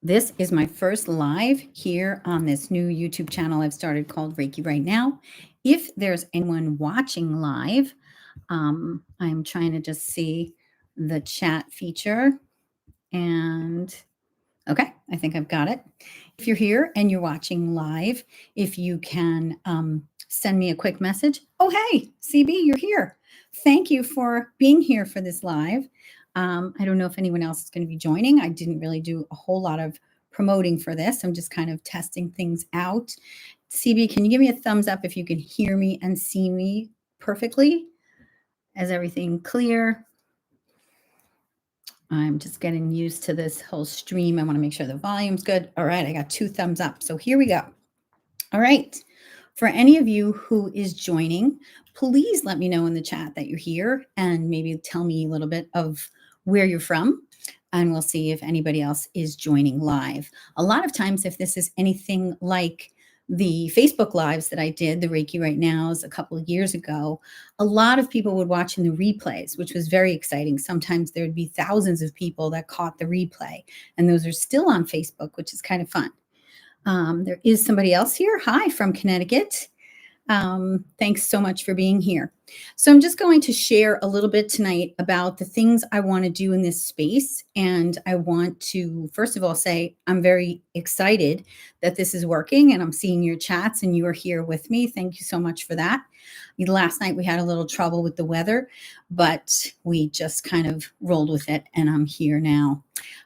This is my first live here on this new YouTube channel I've started called Reiki Right Now. If there's anyone watching live, I'm trying to just see the chat feature. And okay, I think I've got it. If you're here and you're watching live, if you can send me a quick message. Oh, hey, CB, you're here. Thank you for being here for this live. I don't know if anyone else is going to be joining. I didn't really do a whole lot of promoting for this. I'm just kind of testing things out. CB, can you give me a thumbs up if you can hear me and see me perfectly? Is everything clear? I'm just getting used to this whole stream. I want to make sure the volume's good. All right, I got 2 thumbs up. So here we go. All right. For any of you who is joining, please let me know in the chat that you're here and maybe tell me a little bit of where you're from. And we'll see if anybody else is joining live. A lot of times, if this is anything like the Facebook Lives that I did, the Reiki Right Nows, a couple of years ago, a lot of people would watch in the replays, which was very exciting. Sometimes there'd be thousands of people that caught the replay, and those are still on Facebook, which is kind of fun. There is somebody else here. Hi, from Connecticut. Thanks so much for being here. So I'm just going to share a little bit tonight about the things I want to do in this space. And I want to, first of all, say I'm very excited that this is working and I'm seeing your chats and you are here with me. Thank you so much for that. Last night we had a little trouble with the weather, but we just kind of rolled with it and I'm here now.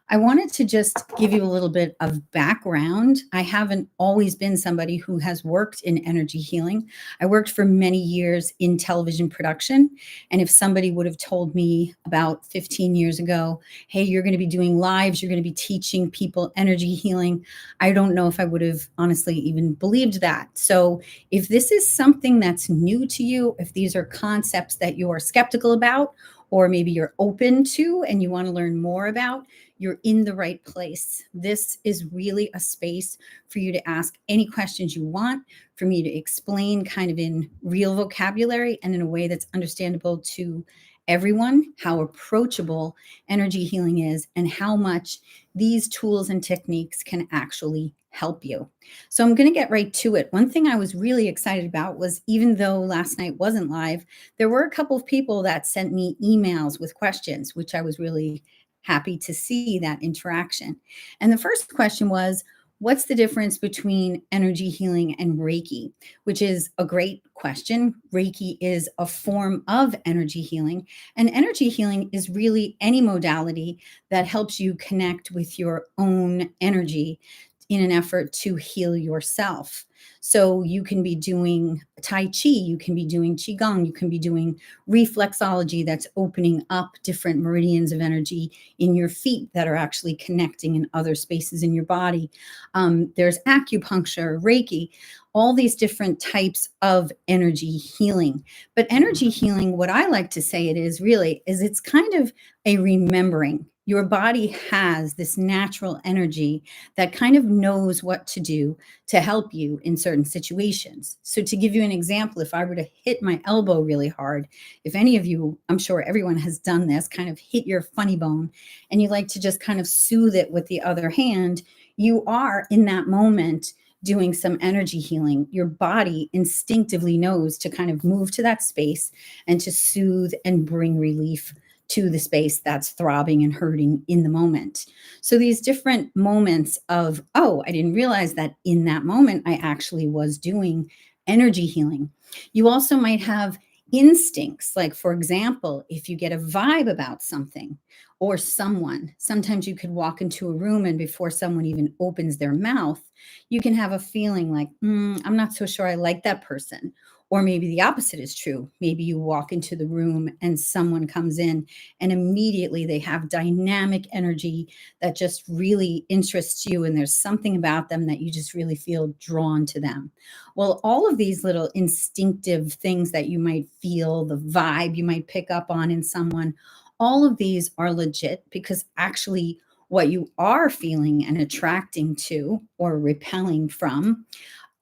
I wanted to just give you a little bit of background. I haven't always been somebody who has worked in energy healing. I worked for many years in television production. And if somebody would have told me about 15 years ago, hey, you're going to be doing lives, you're going to be teaching people energy healing, I don't know if I would have honestly even believed that. So if this is something that's new to you, if these are concepts that you are skeptical about, or maybe you're open to and you want to learn more about, you're in the right place. This is really a space for you to ask any questions you want, for me to explain kind of in real vocabulary and in a way that's understandable to everyone, how approachable energy healing is and how much these tools and techniques can actually help you. So I'm going to get right to it. One thing I was really excited about was, even though last night wasn't live, there were a couple of people that sent me emails with questions, which I was really happy to see that interaction. And the first question was, what's the difference between energy healing and Reiki? Which is a great question. Reiki is a form of energy healing, and energy healing is really any modality that helps you connect with your own energy in an effort to heal yourself. So you can be doing Tai Chi, you can be doing Qigong, you can be doing reflexology that's opening up different meridians of energy in your feet that are actually connecting in other spaces in your body. There's acupuncture, Reiki, all these different types of energy healing. But energy healing, what I like to say it is really, is it's kind of a remembering. Your body has this natural energy that kind of knows what to do to help you in certain situations. So to give you an example, if I were to hit my elbow really hard, if any of you, I'm sure everyone has done this, kind of hit your funny bone, and you like to just kind of soothe it with the other hand, you are in that moment doing some energy healing. Your body instinctively knows to kind of move to that space and to soothe and bring relief to the space that's throbbing and hurting in the moment. So these different moments of, oh, I didn't realize that in that moment I actually was doing energy healing. You also might have instincts, like, for example, if you get a vibe about something or someone, sometimes you could walk into a room and before someone even opens their mouth, you can have a feeling like, I'm not so sure I like that person. Or maybe the opposite is true. Maybe you walk into the room and someone comes in and immediately they have dynamic energy that just really interests you. And there's something about them that you just really feel drawn to them. Well, all of these little instinctive things that you might feel, the vibe you might pick up on in someone, all of these are legit, because actually what you are feeling and attracting to or repelling from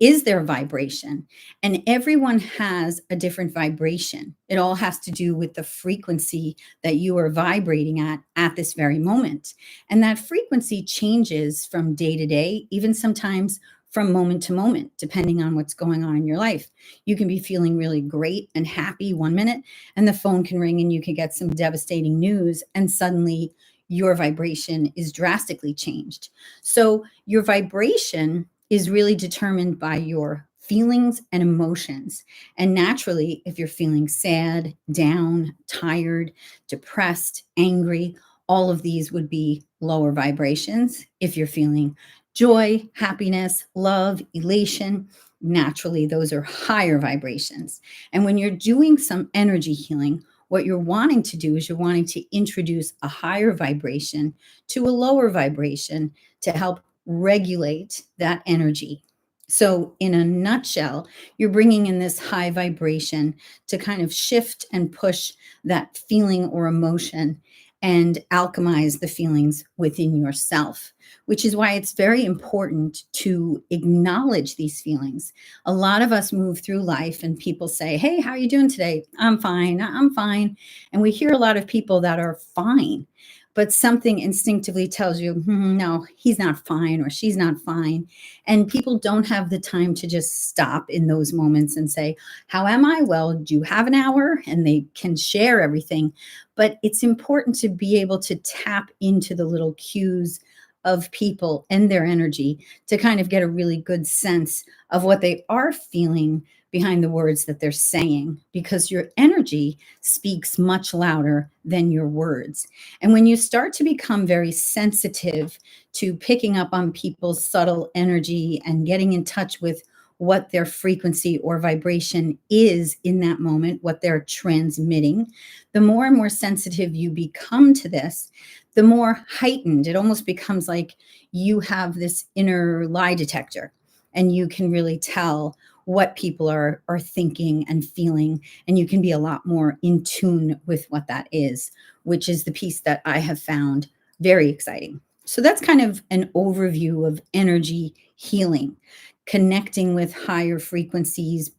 is their vibration. And everyone has a different vibration. It all has to do with the frequency that you are vibrating at this very moment. And that frequency changes from day to day, even sometimes from moment to moment, depending on what's going on in your life. You can be feeling really great and happy one minute, and the phone can ring and you can get some devastating news, and suddenly your vibration is drastically changed. So your vibration is really determined by your feelings and emotions. And naturally, if you're feeling sad, down, tired, depressed, angry, all of these would be lower vibrations. If you're feeling joy, happiness, love, elation, naturally, those are higher vibrations. And when you're doing some energy healing, what you're wanting to do is you're wanting to introduce a higher vibration to a lower vibration to help regulate that energy. So, in a nutshell, you're bringing in this high vibration to kind of shift and push that feeling or emotion and alchemize the feelings within yourself, which is why it's very important to acknowledge these feelings. A lot of us move through life and people say, "Hey, how are you doing today?" "I'm fine. I'm fine." And we hear a lot of people that are fine, but something instinctively tells you, no, he's not fine or she's not fine. And people don't have the time to just stop in those moments and say, "How am I?" "Well, do you have an hour?" And they can share everything. But it's important to be able to tap into the little cues of people and their energy to kind of get a really good sense of what they are feeling behind the words that they're saying, because your energy speaks much louder than your words. And when you start to become very sensitive to picking up on people's subtle energy and getting in touch with what their frequency or vibration is in that moment, what they're transmitting, the more and more sensitive you become to this, the more heightened it almost becomes, like you have this inner lie detector and you can really tell what people are thinking and feeling, and you can be a lot more in tune with what that is, which is the piece that I have found very exciting. So that's kind of an overview of energy healing, connecting with higher frequencies,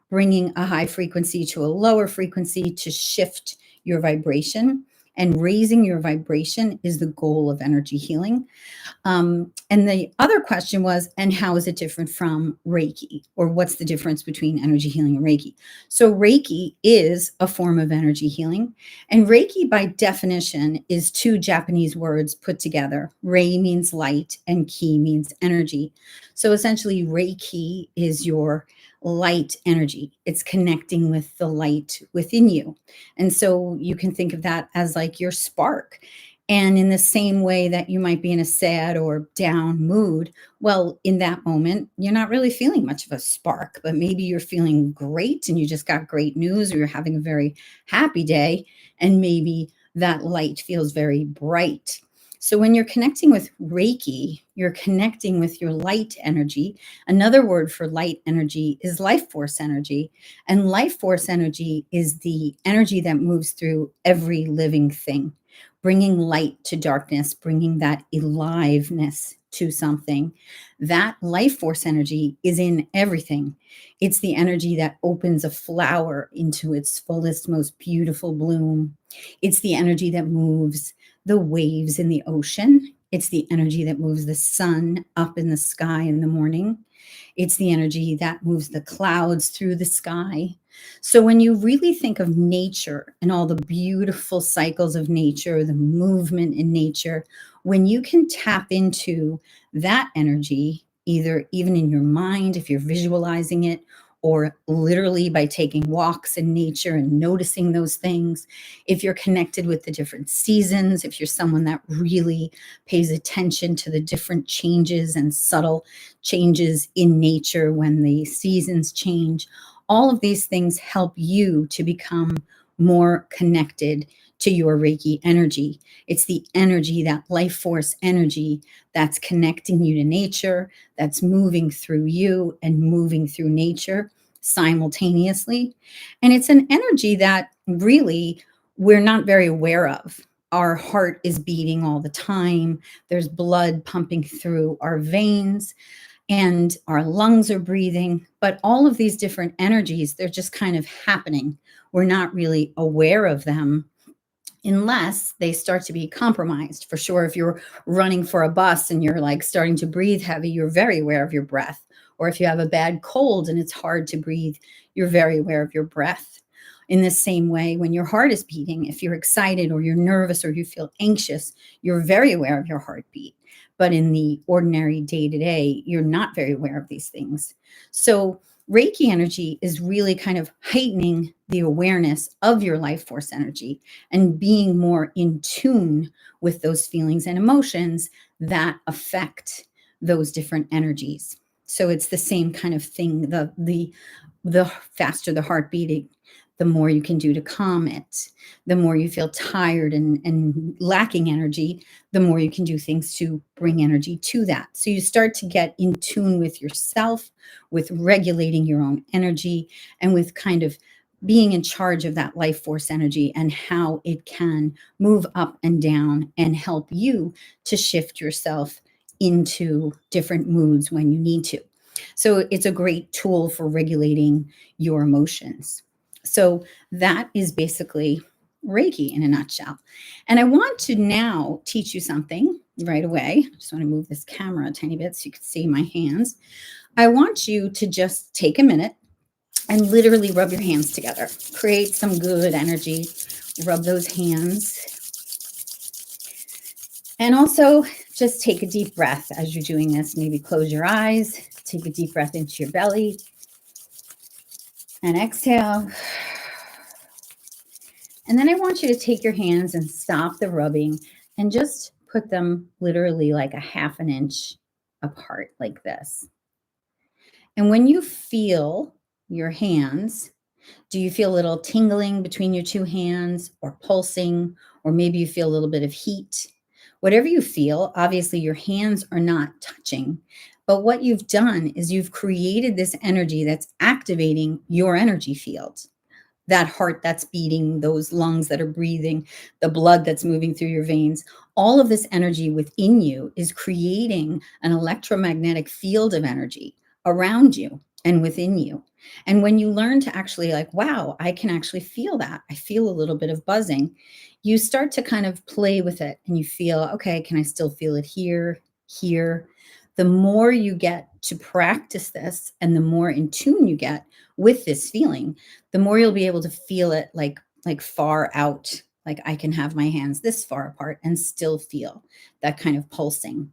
bringing a high frequency to a lower frequency to shift your vibration. And raising your vibration is the goal of energy healing. And the other question was, and how is it different from Reiki? Or what's the difference between energy healing and Reiki? So, Reiki is a form of energy healing. And Reiki, by definition, is two Japanese words put together. Rei means light, and ki means energy. So, essentially, Reiki is your light energy. It's connecting with the light within you. And so, you can think of that as like your spark. And in the same way that you might be in a sad or down mood, well, in that moment, you're not really feeling much of a spark, but maybe you're feeling great and you just got great news, or you're having a very happy day, and maybe that light feels very bright. So when you're connecting with Reiki, you're connecting with your light energy. Another word for light energy is life force energy. And life force energy is the energy that moves through every living thing, bringing light to darkness, bringing that aliveness to something. That life force energy is in everything. It's the energy that opens a flower into its fullest, most beautiful bloom. It's the energy that moves the waves in the ocean. It's the energy that moves the sun up in the sky in the morning. It's the energy that moves the clouds through the sky. So when you really think of nature and all the beautiful cycles of nature, the movement in nature, when you can tap into that energy, either even in your mind, if you're visualizing it, or literally by taking walks in nature and noticing those things, if you're connected with the different seasons, if you're someone that really pays attention to the different changes and subtle changes in nature when the seasons change, all of these things help you to become more connected to your Reiki energy. It's the energy, that life force energy, that's connecting you to nature, that's moving through you and moving through nature simultaneously. And it's an energy that really we're not very aware of. Our heart is beating all the time. There's blood pumping through our veins. and our lungs are breathing, but all of these different energies, they're just kind of happening. We're not really aware of them unless they start to be compromised. For sure, if you're running for a bus and you're like starting to breathe heavy, you're very aware of your breath. Or if you have a bad cold and it's hard to breathe, you're very aware of your breath. In the same way, when your heart is beating, if you're excited or you're nervous or you feel anxious, you're very aware of your heartbeat. But in the ordinary day to day, you're not very aware of these things. So Reiki energy is really kind of heightening the awareness of your life force energy and being more in tune with those feelings and emotions that affect those different energies. So it's the same kind of thing. The faster the heart beating, the more you can do to calm it. The more you feel tired and lacking energy, the more you can do things to bring energy to that. So you start to get in tune with yourself, with regulating your own energy, and with kind of being in charge of that life force energy and how it can move up and down and help you to shift yourself into different moods when you need to. So it's a great tool for regulating your emotions. So that is basically Reiki in a nutshell. And I want to now teach you something right away. I just want to move this camera a tiny bit so you can see my hands. I want you to just take a minute and literally rub your hands together. Create some good energy. Rub those hands. And also just take a deep breath as you're doing this. Maybe close your eyes. Take a deep breath into your belly. And exhale. And then I want you to take your hands and stop the rubbing and just put them literally like a half an inch apart like this. And when you feel your hands, do you feel a little tingling between your two hands or pulsing, or maybe you feel a little bit of heat? Whatever you feel, obviously your hands are not touching, but what you've done is you've created this energy that's activating your energy field. That heart that's beating, those lungs that are breathing, the blood that's moving through your veins, all of this energy within you is creating an electromagnetic field of energy around you and within you. And when you learn to actually like, wow, I can actually feel that. I feel a little bit of buzzing. You start to kind of play with it and you feel, okay, can I still feel it here, here? The more you get to practice this and the more in tune you get with this feeling, the more you'll be able to feel it like far out. Like I can have my hands this far apart and still feel that kind of pulsing.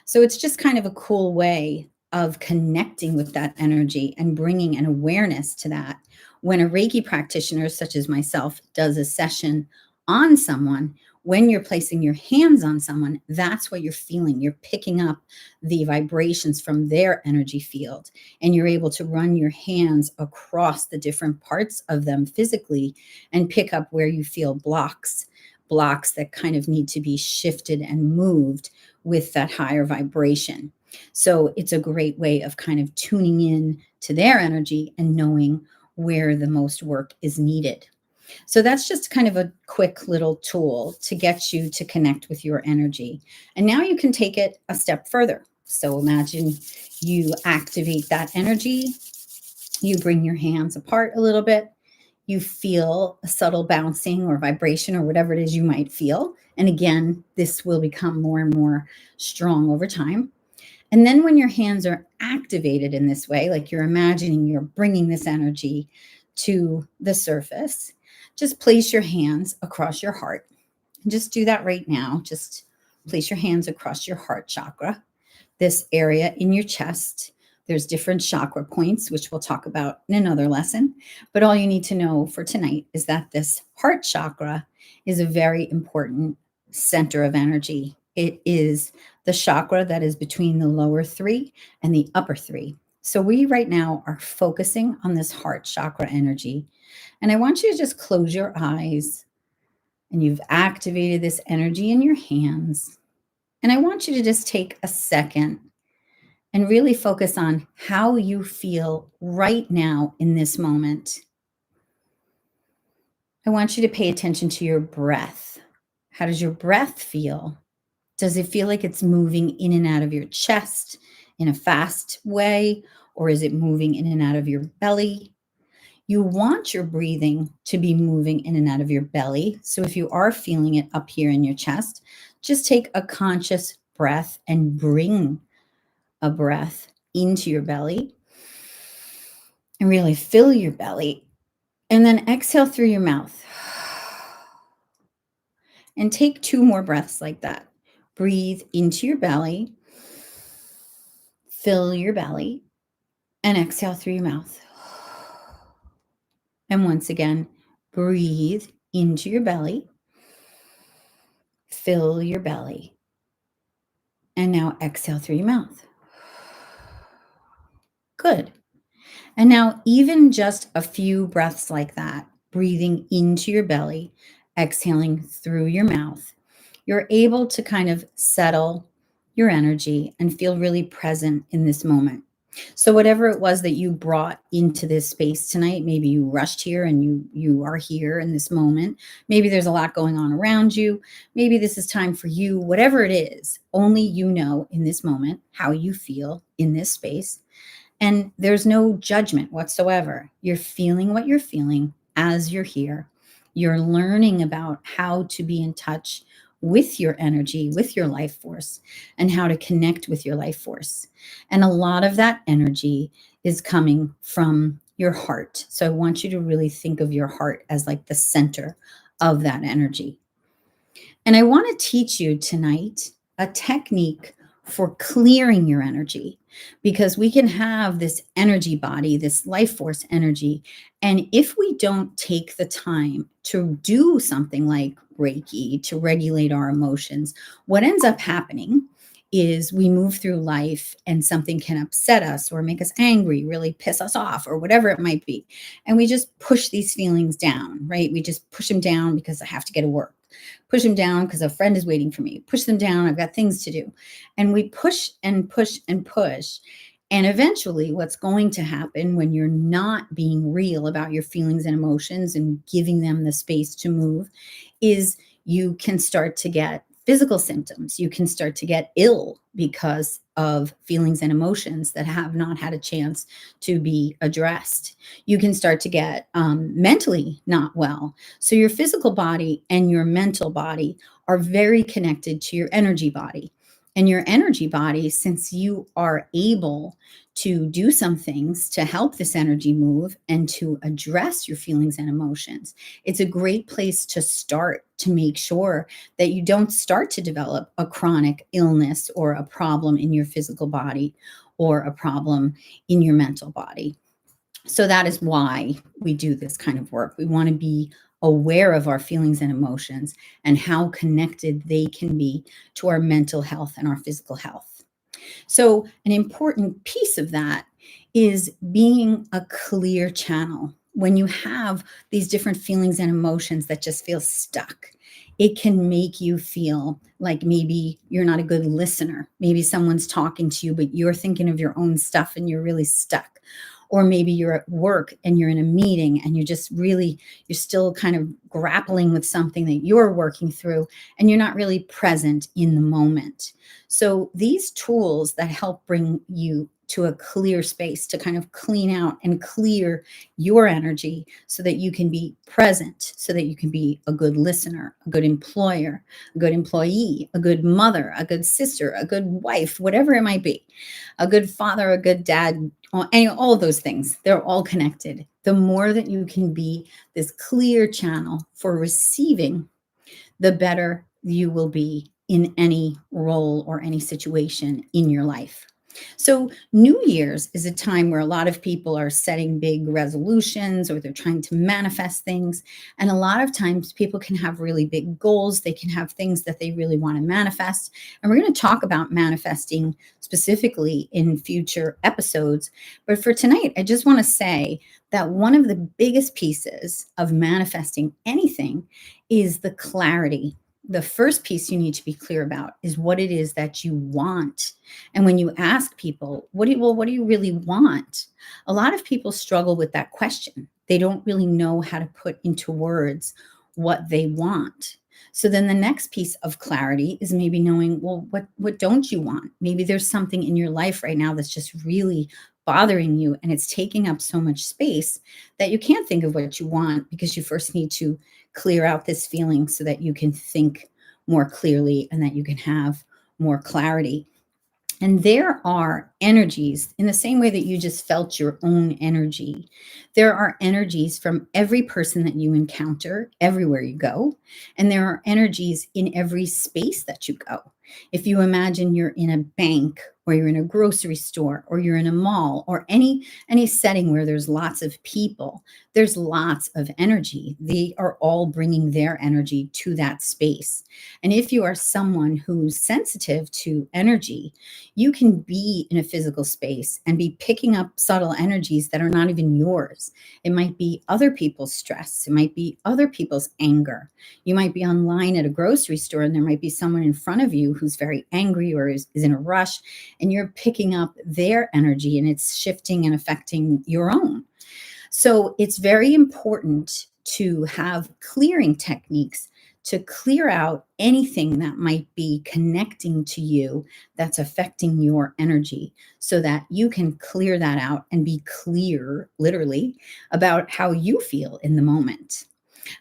So it's just kind of a cool way of connecting with that energy and bringing an awareness to that. When a Reiki practitioner, such as myself, does a session on someone, when you're placing your hands on someone, that's what you're feeling. You're picking up the vibrations from their energy field, and you're able to run your hands across the different parts of them physically and pick up where you feel blocks that kind of need to be shifted and moved with that higher vibration. So it's a great way of kind of tuning in to their energy and knowing where the most work is needed. So that's just kind of a quick little tool to get you to connect with your energy. And now you can take it a step further. So imagine you activate that energy, you bring your hands apart a little bit, you feel a subtle bouncing or vibration or whatever it is you might feel. And again, this will become more and more strong over time. And then when your hands are activated in this way, like you're imagining you're bringing this energy to the surface, just place your hands across your heart. And just do that right now. Just place your hands across your heart chakra, this area in your chest. There's different chakra points, which we'll talk about in another lesson. But all you need to know for tonight is that this heart chakra is a very important center of energy. It is the chakra that is between the lower three and the upper three. So we right now are focusing on this heart chakra energy. And I want you to just close your eyes, and you've activated this energy in your hands. And I want you to just take a second and really focus on how you feel right now in this moment. I want you to pay attention to your breath. How does your breath feel? Does it feel like it's moving in and out of your chest in a fast way, or is it moving in and out of your belly? You want your breathing to be moving in and out of your belly. So if you are feeling it up here in your chest, just take a conscious breath and bring a breath into your belly and really fill your belly. And then exhale through your mouth. And take 2 more breaths like that. Breathe into your belly, fill your belly, and exhale through your mouth. And once again, breathe into your belly, fill your belly, and now exhale through your mouth. Good. And now, even just a few breaths like that, breathing into your belly, exhaling through your mouth, you're able to kind of settle your energy and feel really present in this moment. So whatever it was that you brought into this space tonight, maybe you rushed here and you are here in this moment. Maybe there's a lot going on around you. Maybe this is time for you, whatever it is, only you know in this moment how you feel in this space. And there's no judgment whatsoever. You're feeling what you're feeling as you're here. You're learning about how to be in touch with your energy, with your life force, and how to connect with your life force. And a lot of that energy is coming from your heart. So I want you to really think of your heart as like the center of that energy. And I want to teach you tonight a technique for clearing your energy, because we can have this energy body, this life force energy. And if we don't take the time to do something like Reiki to regulate our emotions, what ends up happening is we move through life and something can upset us or make us angry, really piss us off, or whatever it might be. And we just push these feelings down, right? We just push them down because I have to get to work. Push them down because a friend is waiting for me. Push them down. I've got things to do. And we push and push and push. And eventually, what's going to happen when you're not being real about your feelings and emotions and giving them the space to move is you can start to get physical symptoms. You can start to get ill because of feelings and emotions that have not had a chance to be addressed. You can start to get mentally not well. So your physical body and your mental body are very connected to your energy body. And your energy body, since you are able to do some things to help this energy move and to address your feelings and emotions, it's a great place to start to make sure that you don't start to develop a chronic illness or a problem in your physical body or a problem in your mental body. So that is why we do this kind of work. We want to be aware of our feelings and emotions and how connected they can be to our mental health and our physical health. So an important piece of that is being a clear channel. When you have these different feelings and emotions that just feel stuck, it can make you feel like maybe you're not a good listener. Maybe someone's talking to you, but you're thinking of your own stuff and you're really stuck. Or maybe you're at work and you're in a meeting and you're still kind of grappling with something that you're working through and you're not really present in the moment. So these tools that help bring you to a clear space to kind of clean out and clear your energy so that you can be present, so that you can be a good listener, a good employer, a good employee, a good mother, a good sister, a good wife, whatever it might be, a good father, a good dad, all of those things, they're all connected. The more that you can be this clear channel for receiving, the better you will be in any role or any situation in your life. So New Year's is a time where a lot of people are setting big resolutions or they're trying to manifest things. And a lot of times people can have really big goals. They can have things that they really want to manifest. And we're going to talk about manifesting specifically in future episodes. But for tonight, I just want to say that one of the biggest pieces of manifesting anything is the clarity. The first piece you need to be clear about is what it is that you want. And when you ask people, what do you really want? A lot of people struggle with that question. They don't really know how to put into words what they want. So then the next piece of clarity is maybe knowing, well, what don't you want? Maybe there's something in your life right now that's just really bothering you and it's taking up so much space that you can't think of what you want because you first need to clear out this feeling so that you can think more clearly and that you can have more clarity. And there are energies in the same way that you just felt your own energy. There are energies from every person that you encounter everywhere you go. And there are energies in every space that you go. If you imagine you're in a bank or you're in a grocery store or you're in a mall or any setting where there's lots of people, there's lots of energy. They are all bringing their energy to that space. And if you are someone who's sensitive to energy, you can be in a physical space and be picking up subtle energies that are not even yours. It might be other people's stress, it might be other people's anger. You might be online at a grocery store and there might be someone in front of you who's very angry or is in a rush, and you're picking up their energy and it's shifting and affecting your own. So it's very important to have clearing techniques to clear out anything that might be connecting to you that's affecting your energy so that you can clear that out and be clear, literally, about how you feel in the moment.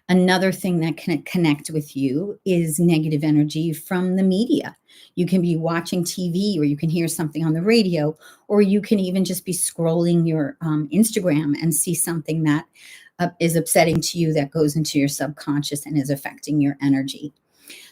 Another thing that can connect with you is negative energy from the media. You can be watching TV or you can hear something on the radio, or you can even just be scrolling your Instagram and see something that is upsetting to you that goes into your subconscious and is affecting your energy.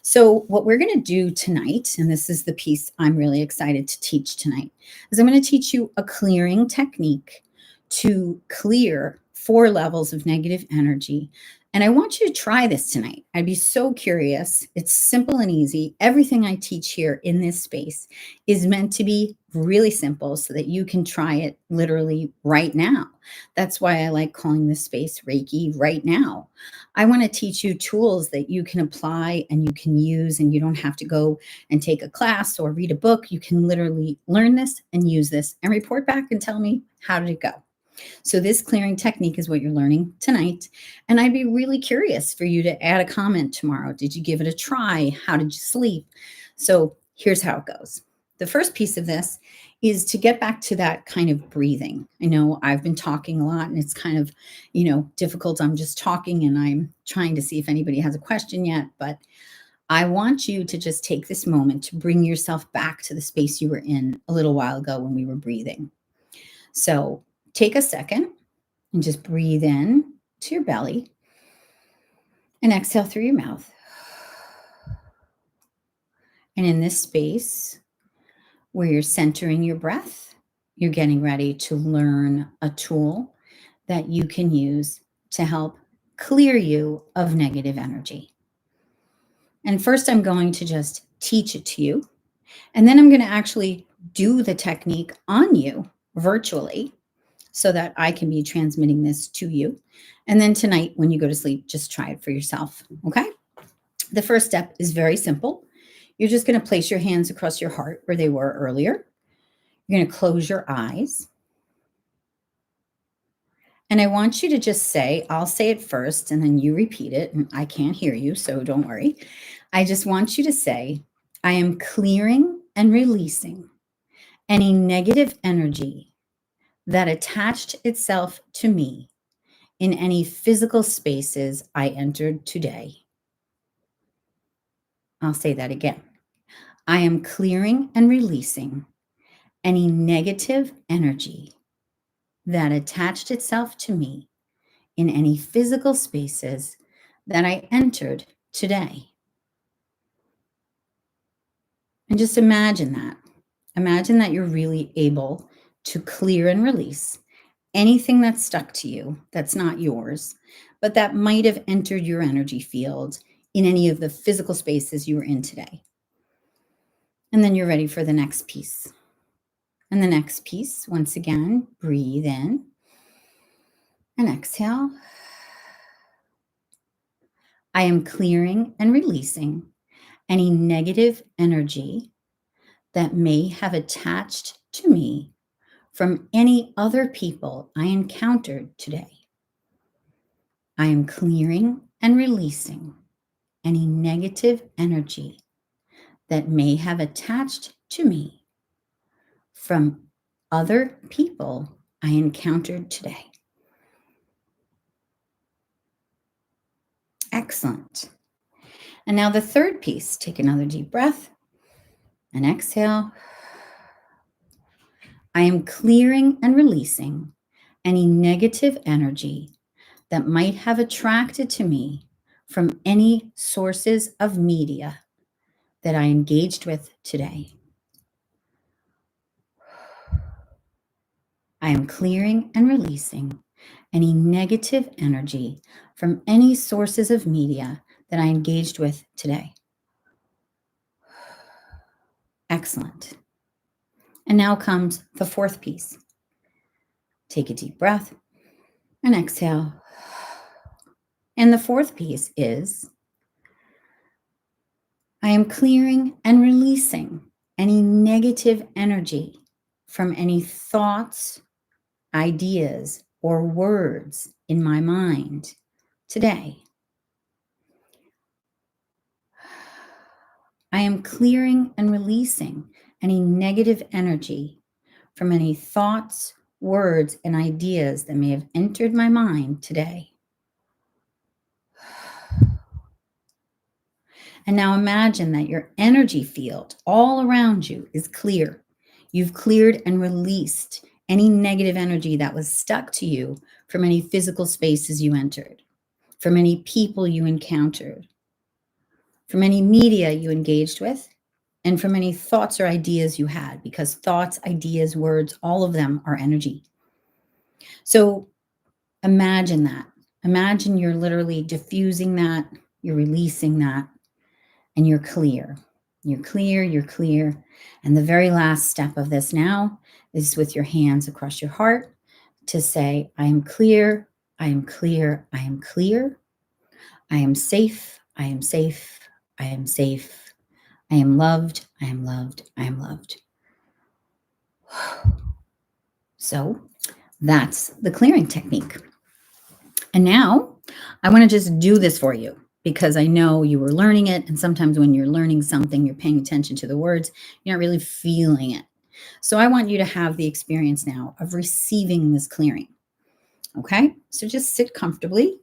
So, what we're going to do tonight, and this is the piece I'm really excited to teach tonight, is I'm going to teach you a clearing technique to clear 4 levels of negative energy. And I want you to try this tonight. I'd be so curious. It's simple and easy. Everything I teach here in this space is meant to be really simple so that you can try it literally right now. That's why I like calling this space Reiki Right Now. I want to teach you tools that you can apply and you can use, and you don't have to go and take a class or read a book. You can literally learn this and use this and report back and tell me how did it go. So this clearing technique is what you're learning tonight. And I'd be really curious for you to add a comment tomorrow. Did you give it a try? How did you sleep? So here's how it goes. The first piece of this is to get back to that kind of breathing. I know I've been talking a lot and it's kind of, difficult. I'm just talking and I'm trying to see if anybody has a question yet, but I want you to just take this moment to bring yourself back to the space you were in a little while ago when we were breathing. So take a second and just breathe in to your belly and exhale through your mouth. And in this space where you're centering your breath, you're getting ready to learn a tool that you can use to help clear you of negative energy. And first, I'm going to just teach it to you. And then I'm going to actually do the technique on you virtually so that I can be transmitting this to you. And then tonight, when you go to sleep, just try it for yourself. Okay. The first step is very simple. You're just going to place your hands across your heart where they were earlier. You're going to close your eyes. And I want you to just say, I'll say it first and then you repeat it. And I can't hear you, so don't worry. I just want you to say, I am clearing and releasing any negative energy that attached itself to me in any physical spaces I entered today. I'll say that again. I am clearing and releasing any negative energy that attached itself to me in any physical spaces that I entered today. And just imagine that. Imagine that you're really able to clear and release anything that's stuck to you that's not yours, but that might have entered your energy field in any of the physical spaces you were in today. And then you're ready for the next piece. And the next piece, once again, breathe in and exhale. I am clearing and releasing any negative energy that may have attached to me from any other people I encountered today. I am clearing and releasing any negative energy that may have attached to me from other people I encountered today. Excellent. And now the third piece, take another deep breath and exhale. I am clearing and releasing any negative energy that might have attracted to me from any sources of media that I engaged with today. I am clearing and releasing any negative energy from any sources of media that I engaged with today. Excellent. And now comes the fourth piece. Take a deep breath and exhale. And the fourth piece is I am clearing and releasing any negative energy from any thoughts, ideas, or words in my mind today. I am clearing and releasing any negative energy from any thoughts, words, and ideas that may have entered my mind today. And now imagine that your energy field all around you is clear. You've cleared and released any negative energy that was stuck to you from any physical spaces you entered, from any people you encountered, from any media you engaged with, and from any thoughts or ideas you had, because thoughts, ideas, words, all of them are energy. So imagine that. Imagine you're literally diffusing that, you're releasing that, and you're clear. You're clear, you're clear. And the very last step of this now is with your hands across your heart to say, I am clear, I am clear, I am clear. I am safe, I am safe, I am safe. I am loved, I am loved, I am loved. So that's the clearing technique. And now I want to just do this for you because I know you were learning it. And sometimes when you're learning something, you're paying attention to the words, you're not really feeling it. So I want you to have the experience now of receiving this clearing. Okay, so just sit comfortably.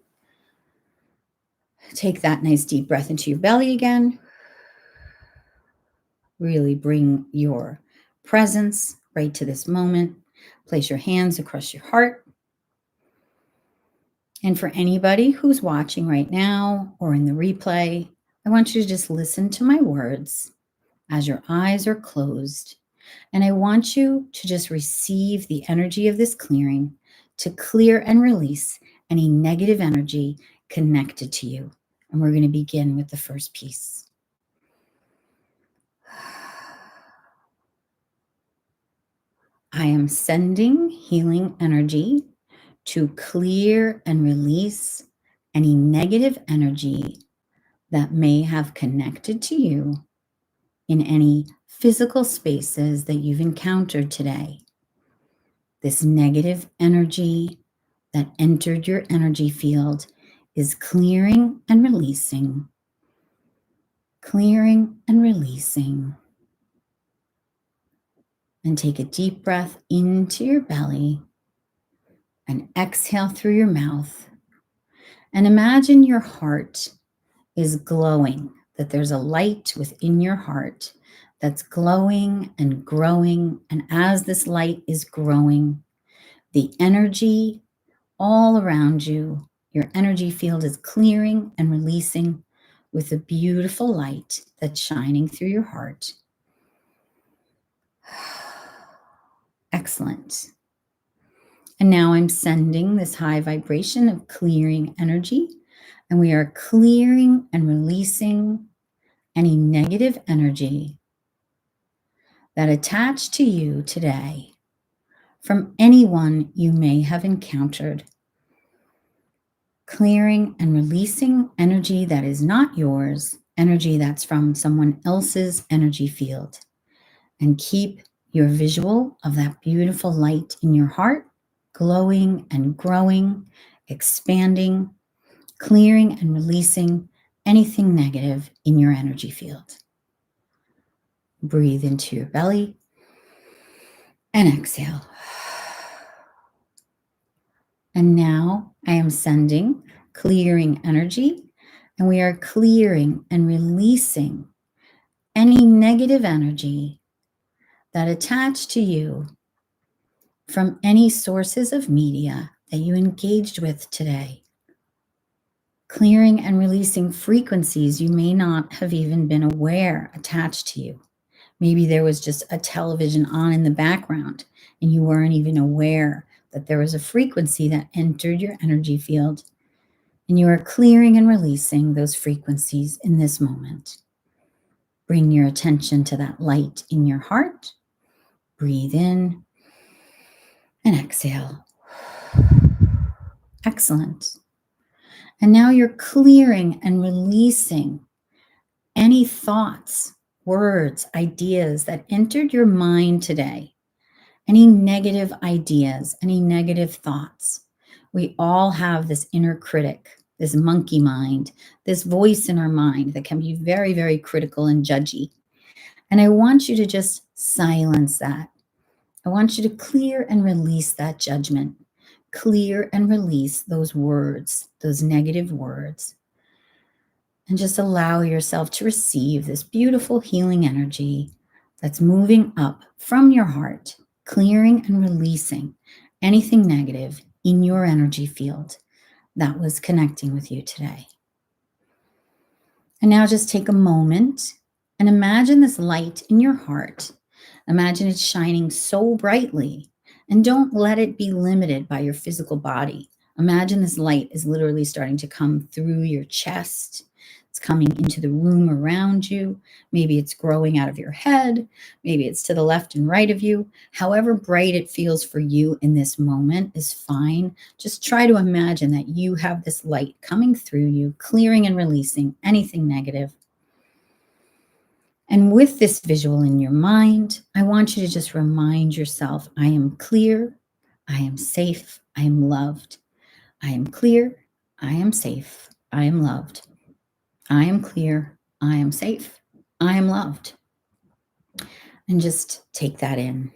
Take that nice deep breath into your belly again. Really bring your presence right to this moment. Place your hands across your heart. And for anybody who's watching right now or in the replay, I want you to just listen to my words as your eyes are closed. And I want you to just receive the energy of this clearing to clear and release any negative energy connected to you. And we're going to begin with the first piece. I am sending healing energy to clear and release any negative energy that may have connected to you in any physical spaces that you've encountered today. This negative energy that entered your energy field is clearing and releasing, clearing and releasing. And take a deep breath into your belly and exhale through your mouth. And imagine your heart is glowing, that there's a light within your heart that's glowing and growing. And as this light is growing, the energy all around you, your energy field is clearing and releasing with a beautiful light that's shining through your heart. Excellent. And now I'm sending this high vibration of clearing energy, and we are clearing and releasing any negative energy that attached to you today from anyone you may have encountered. Clearing and releasing energy that is not yours, energy that's from someone else's energy field. And keep your visual of that beautiful light in your heart, glowing and growing, expanding, clearing and releasing anything negative in your energy field. Breathe into your belly and exhale. And now I am sending clearing energy, and we are clearing and releasing any negative energy that attached to you from any sources of media that you engaged with today. Clearing and releasing frequencies you may not have even been aware attached to you. Maybe there was just a television on in the background and you weren't even aware that there was a frequency that entered your energy field, and you are clearing and releasing those frequencies in this moment. Bring your attention to that light in your heart. Breathe in and exhale. Excellent. And now you're clearing and releasing any thoughts, words, ideas that entered your mind today. Any negative ideas, any negative thoughts. We all have this inner critic, this monkey mind, this voice in our mind that can be very, very critical and judgy. And I want you to just silence that. I want you to clear and release that judgment. Clear and release those words, those negative words. And just allow yourself to receive this beautiful healing energy that's moving up from your heart, clearing and releasing anything negative in your energy field that was connecting with you today. And now just take a moment and imagine this light in your heart. Imagine it shining so brightly, and don't let it be limited by your physical body. Imagine this light is literally starting to come through your chest. It's coming into the room around you. Maybe it's growing out of your head. Maybe it's to the left and right of you. However bright it feels for you in this moment is fine. Just try to imagine that you have this light coming through you, clearing and releasing anything negative. And with this visual in your mind, I want you to just remind yourself, I am clear, I am safe, I am loved. I am clear, I am safe, I am loved. I am clear, I am safe, I am loved. And just take that in.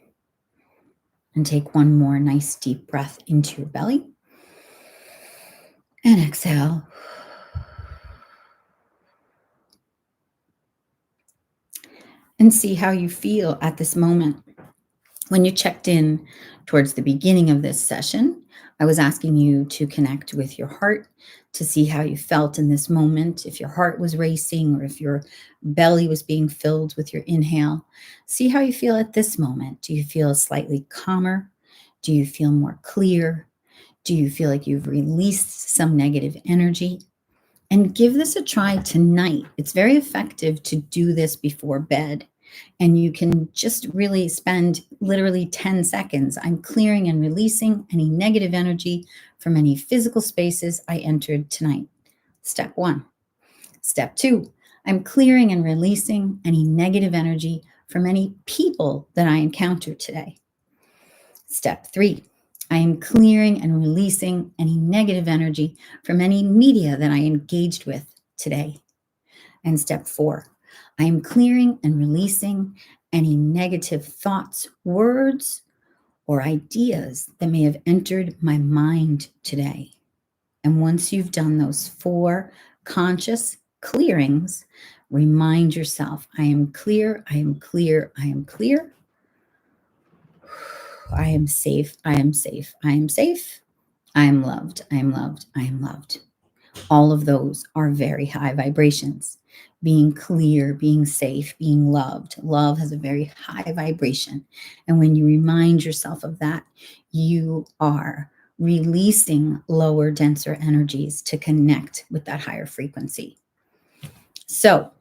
And take one more nice deep breath into your belly. And exhale. And see how you feel at this moment. When you checked in towards the beginning of this session, I was asking you to connect with your heart to see how you felt in this moment, if your heart was racing or if your belly was being filled with your inhale. See how you feel at this moment. Do you feel slightly calmer? Do you feel more clear? Do you feel like you've released some negative energy? And give this a try tonight. It's very effective to do this before bed. And you can just really spend literally 10 seconds. I'm clearing and releasing any negative energy from any physical spaces I entered tonight. Step 1. Step 2, I'm clearing and releasing any negative energy from any people that I encountered today. Step 3, I am clearing and releasing any negative energy from any media that I engaged with today. And step 4, I am clearing and releasing any negative thoughts, words, or ideas that may have entered my mind today. And once you've done those 4 conscious clearings, remind yourself, I am clear, I am clear, I am clear. I am safe, I am safe, I am safe. I am loved, I am loved, I am loved. All of those are very high vibrations. Being clear, being safe, being loved. Love has a very high vibration. And when you remind yourself of that, you are releasing lower, denser energies to connect with that higher frequency. So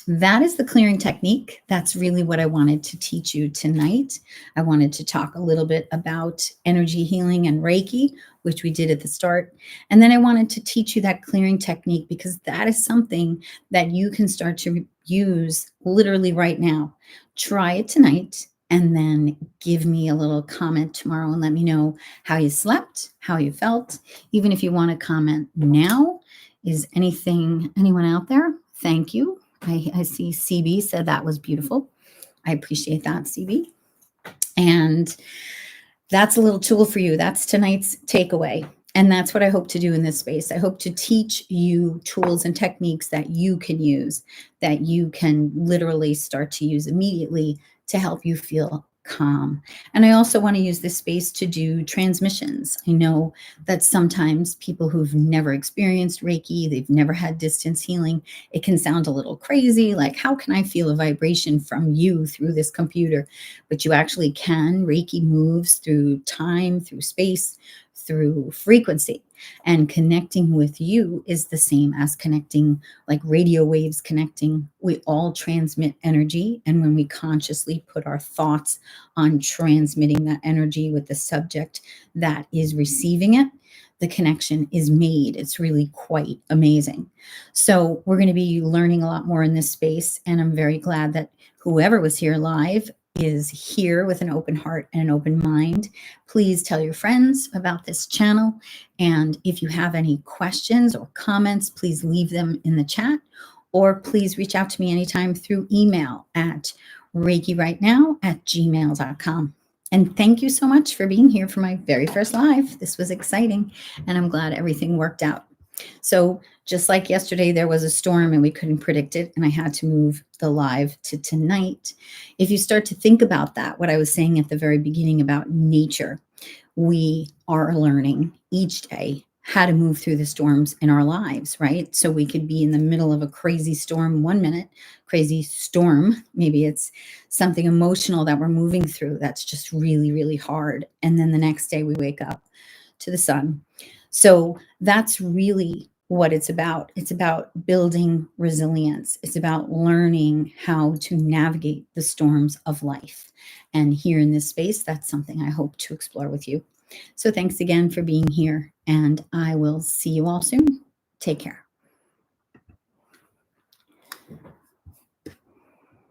that is the clearing technique. That's really what I wanted to teach you tonight. I wanted to talk a little bit about energy healing and Reiki, which we did at the start. And then I wanted to teach you that clearing technique because that is something that you can start to use literally right now. Try it tonight and then give me a little comment tomorrow and let me know how you slept, how you felt. Even if you want to comment now, Is anyone out there? Thank you. I see CB said that was beautiful. I appreciate that, CB. And that's a little tool for you. That's tonight's takeaway. And that's what I hope to do in this space. I hope to teach you tools and techniques that you can use, that you can literally start to use immediately to help you feel calm. And I also want to use this space to do transmissions. I know that sometimes people who've never experienced Reiki, they've never had distance healing, it can sound a little crazy, like, how can I feel a vibration from you through this computer? But you actually can. Reiki moves through time, through space, through frequency. And connecting with you is the same as connecting, like radio waves connecting. We all transmit energy. And when we consciously put our thoughts on transmitting that energy with the subject that is receiving it, the connection is made. It's really quite amazing. So we're going to be learning a lot more in this space. And I'm very glad that whoever was here live is here with an open heart and an open mind. Please tell your friends about this channel. And if you have any questions or comments, please leave them in the chat, or please reach out to me anytime through email at reikirightnow@gmail.com. And thank you so much for being here for my very first live. This was exciting, and I'm glad everything worked out. So just like yesterday, there was a storm and we couldn't predict it, and I had to move the live to tonight. If you start to think about that, what I was saying at the very beginning about nature, we are learning each day how to move through the storms in our lives, right? So we could be in the middle of a crazy storm one minute, crazy storm. Maybe it's something emotional that we're moving through that's just really, really hard. And then the next day we wake up to the sun. So that's really what it's about. It's about building resilience. It's about learning how to navigate the storms of life. And here in this space, that's something I hope to explore with you. So thanks again for being here, and I will see you all soon. Take care.